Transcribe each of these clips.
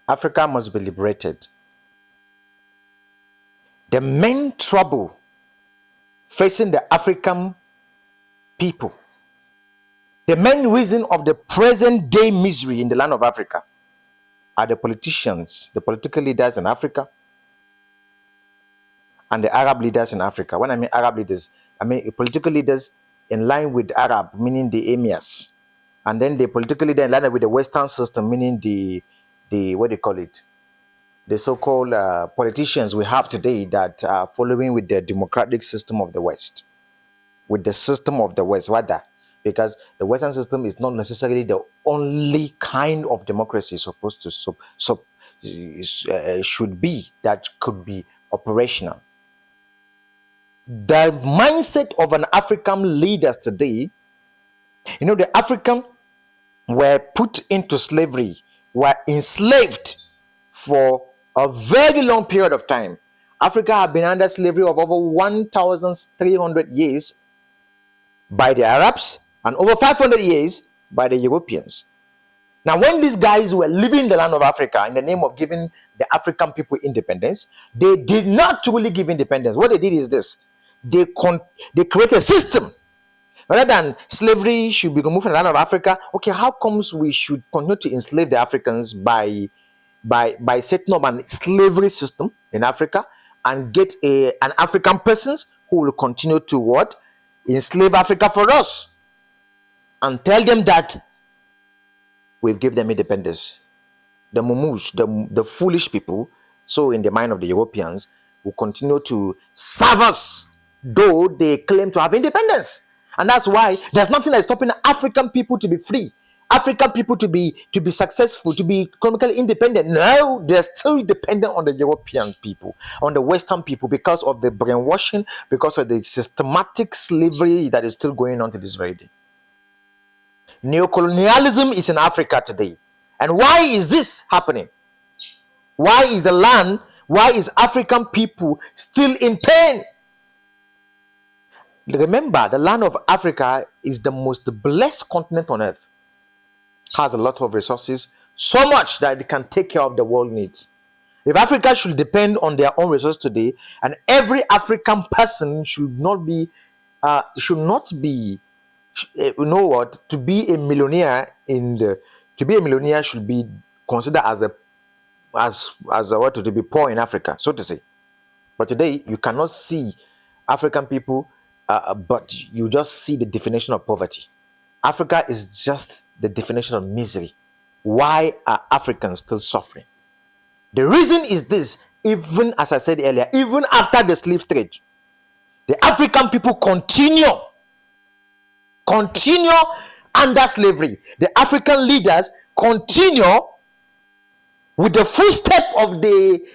Africa must be liberated. The main trouble facing the African people, the main reason of the present day misery in the land of Africa are the politicians, the political leaders in Africa, and the Arab leaders in Africa. When I mean Arab leaders, I mean political leaders in line with Arab, meaning the emirs, and then the political leader in line with the Western system, meaning the what do you call it? The so-called politicians we have today that are following with the democratic system of the West, with the system of the West, rather, because the Western system is not necessarily the only kind of democracy supposed to should be that could be operational. The mindset of an African leaders today, the African were put into slavery, were enslaved for a very long period of time. Africa had been under slavery of over 1,300 years by the Arabs and over 500 years by the Europeans. Now, when these guys were leaving the land of Africa in the name of giving the African people independence, they did not truly give independence. What they did is this: they created a system. Rather than slavery should be removed from the land of Africa, okay, how comes we should continue to enslave the Africans by setting up a slavery system in Africa and get an African persons who will continue to what? Enslave Africa for us, and tell them that we've given them independence. The mumus, the foolish people, so in the mind of the Europeans, will continue to serve us, though they claim to have independence. And that's why there's nothing that's stopping African people to be free, African people to be successful, to be economically independent. No, they're still dependent on the European people, on the Western people, because of the brainwashing, because of the systematic slavery that is still going on to this very day. Neocolonialism is in Africa today. And why is this happening? Why is African people still in pain? Remember, the land of Africa is the most blessed continent on earth. Has a lot of resources, so much that it can take care of the world needs. If Africa should depend on their own resources today, and every African person should not be, to be a millionaire should be considered to be poor in Africa, so to say. But today you cannot see African people, but you just see the definition of poverty. Africa is just the definition of misery. Why are Africans still suffering? The reason is this: even as I said earlier, even after the slave trade, the African people continue under slavery. The African leaders continue with the footstep of the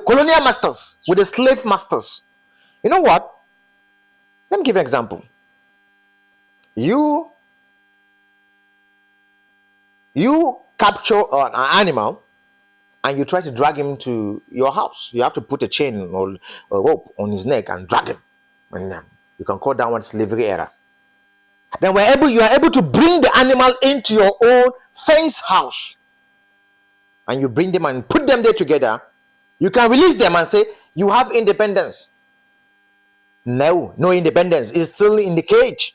colonial masters, with the slave masters. You know what? Let me give you an example. You capture an animal and you try to drag him to your house. You have to put a chain or a rope on his neck and drag him. And you can call that one slavery era. Then you are able to bring the animal into your own fence house. And you bring them and put them there together. You can release them and say, you have independence. No independence. It's still in the cage.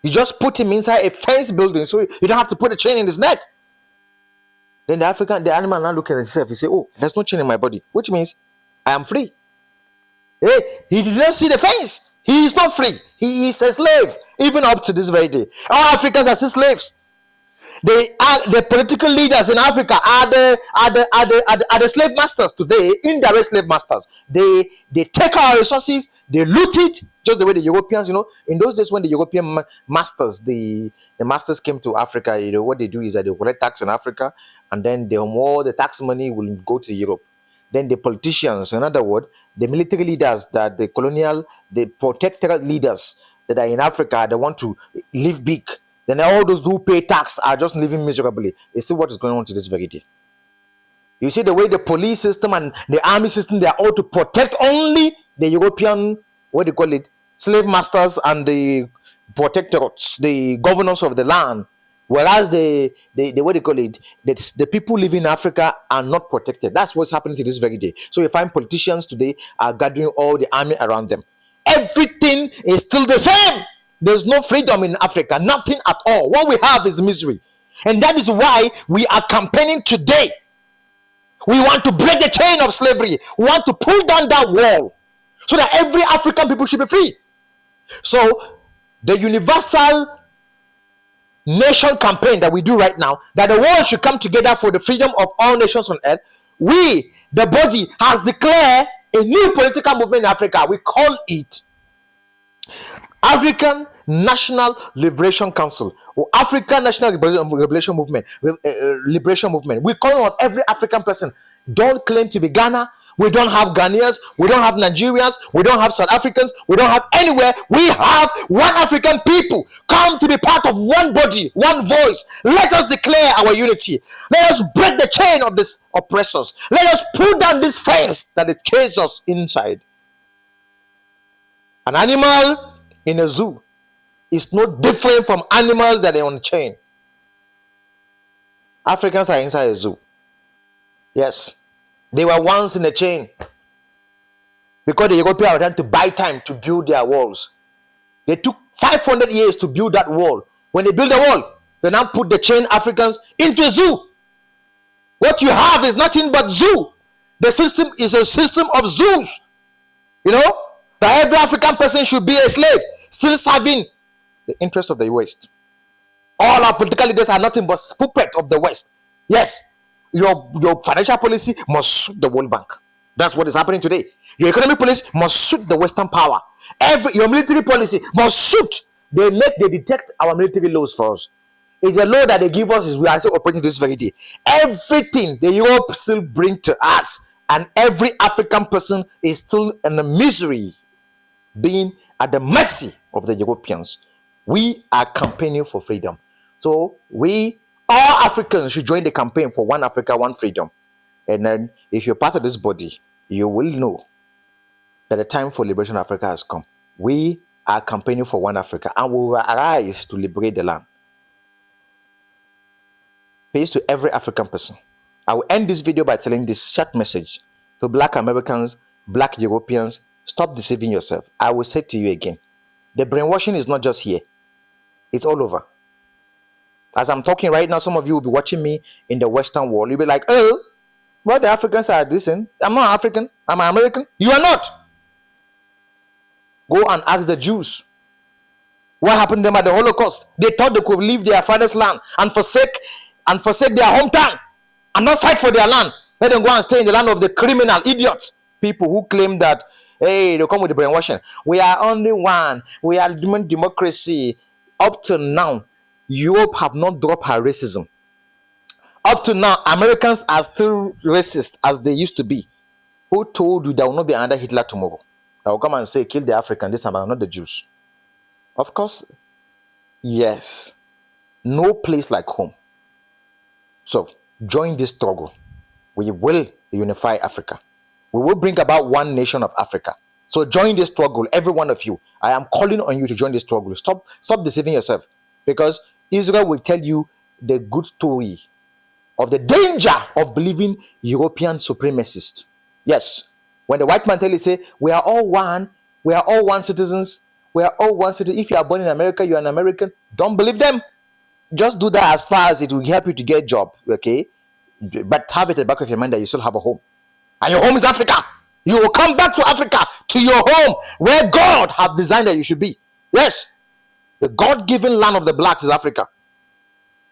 You just put him inside a fence building, so you don't have to put a chain in his neck. Then the animal now look at himself. He say, oh, there's no chain in my body, which means I am free. Hey, he did not see the fence. He is not free. He is a slave, even up to this very day. All Africans are still slaves. The political leaders in Africa are the slave masters today, indirect slave masters. They take our resources, they loot it, just the way the Europeans, in those days when the European masters, the masters came to Africa, what they do is that they collect tax in Africa, and then all the tax money will go to Europe. Then the politicians, in other words, the military leaders, the protectorate leaders that are in Africa, they want to live big. Then all those who pay tax are just living miserably. You see what is going on to this very day. You see the way the police system and the army system, they are all to protect only the European, slave masters and the protectorates, the governors of the land. Whereas the what do you call it, the people living in Africa are not protected. That's what's happening to this very day. So you find politicians today are gathering all the army around them. Everything is still the same. There's no freedom in Africa, nothing at all. What we have is misery. And that is why we are campaigning today. We want to break the chain of slavery. We want to pull down that wall so that every African people should be free. So the universal nation campaign that we do right now, that the world should come together for the freedom of all nations on earth, we, the body, has declared a new political movement in Africa. We call it African National Liberation Council, or African National Liberation Movement. Liberation Movement. We call on every African person. Don't claim to be Ghana. We don't have Ghanaians. We don't have Nigerians. We don't have South Africans. We don't have anywhere. We have one African people. Come to be part of one body, one voice. Let us declare our unity. Let us break the chain of these oppressors. Let us pull down this fence that it cages us inside. An animal in a zoo is no different from animals that are on chain. Africans are inside a zoo. Yes, they were once in a chain because the Europeans were trying to buy time to build their walls. They took 500 years to build that wall. When they build the wall, they now put the chained Africans into a zoo. What you have is nothing but zoo. The system is a system of zoos. You know, that every African person should be a slave, still serving the interest of the West. All our political leaders are nothing but puppets of the West. Yes, your financial policy must suit the World Bank. That's what is happening today. Your economic policy must suit the Western power. Your military policy must suit. They detect our military laws for us. It's a law that they give us, is we are still operating this very day. Everything the Europe still bring to us, and every African person is still in a misery, being at the mercy of the Europeans. We are campaigning for freedom. So all Africans should join the campaign for one Africa, one freedom. And then if you're part of this body, you will know that the time for liberation of Africa has come. We are campaigning for one Africa, and we will arise to liberate the land. Peace to every African person. I will end this video by telling this short message to Black Americans, Black Europeans: stop deceiving yourself. I will say to you again, the brainwashing is not just here. It's all over. As I'm talking right now, some of you will be watching me in the Western world. You'll be like, oh, what the Africans are listening? I'm not African. I'm an American. You are not. Go and ask the Jews. What happened to them at the Holocaust? They thought they could leave their father's land and forsake their hometown and not fight for their land. Let them go and stay in the land of the criminal idiots. People who claim that, hey, they come with the brainwashing. We are only one. We are democracy. Up to now, Europe have not dropped her racism. Up to now, Americans are still racist as they used to be. Who told you there will not be another Hitler tomorrow? I will come and say, kill the African this time, not the Jews. Of course, yes. No place like home. So, join this struggle. We will unify Africa. We will bring about one nation of Africa. So join this struggle, every one of you. I am calling on you to join this struggle. Stop deceiving yourself, because Israel will tell you the good story of the danger of believing European supremacists. Yes, when the white man tell you, say, we are all one citizens, we are all one citizen. If you are born in America, you are an American. Don't believe them. Just do that as far as it will help you to get a job, okay? But have it at the back of your mind that you still have a home. And your home is Africa. You will come back to Africa, to your home, where God have designed that you should be. Yes, the God-given land of the blacks is Africa.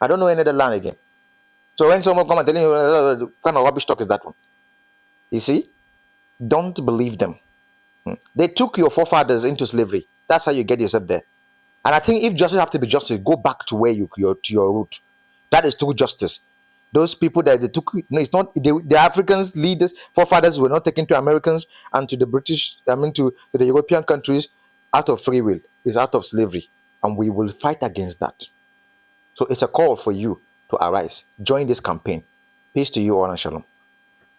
I don't know any other land again. So when someone come and tell you, what kind of rubbish talk is that one? You see? Don't believe them. They took your forefathers into slavery. That's how you get yourself there. And I think if justice have to be justice, go back to where to your root. That is true justice. Those people that they took, no, it's not the Africans, leaders, forefathers were not taken to Americans and to the British, to the European countries out of free will. It's out of slavery. And we will fight against that. So it's a call for you to arise. Join this campaign. Peace to you all and shalom.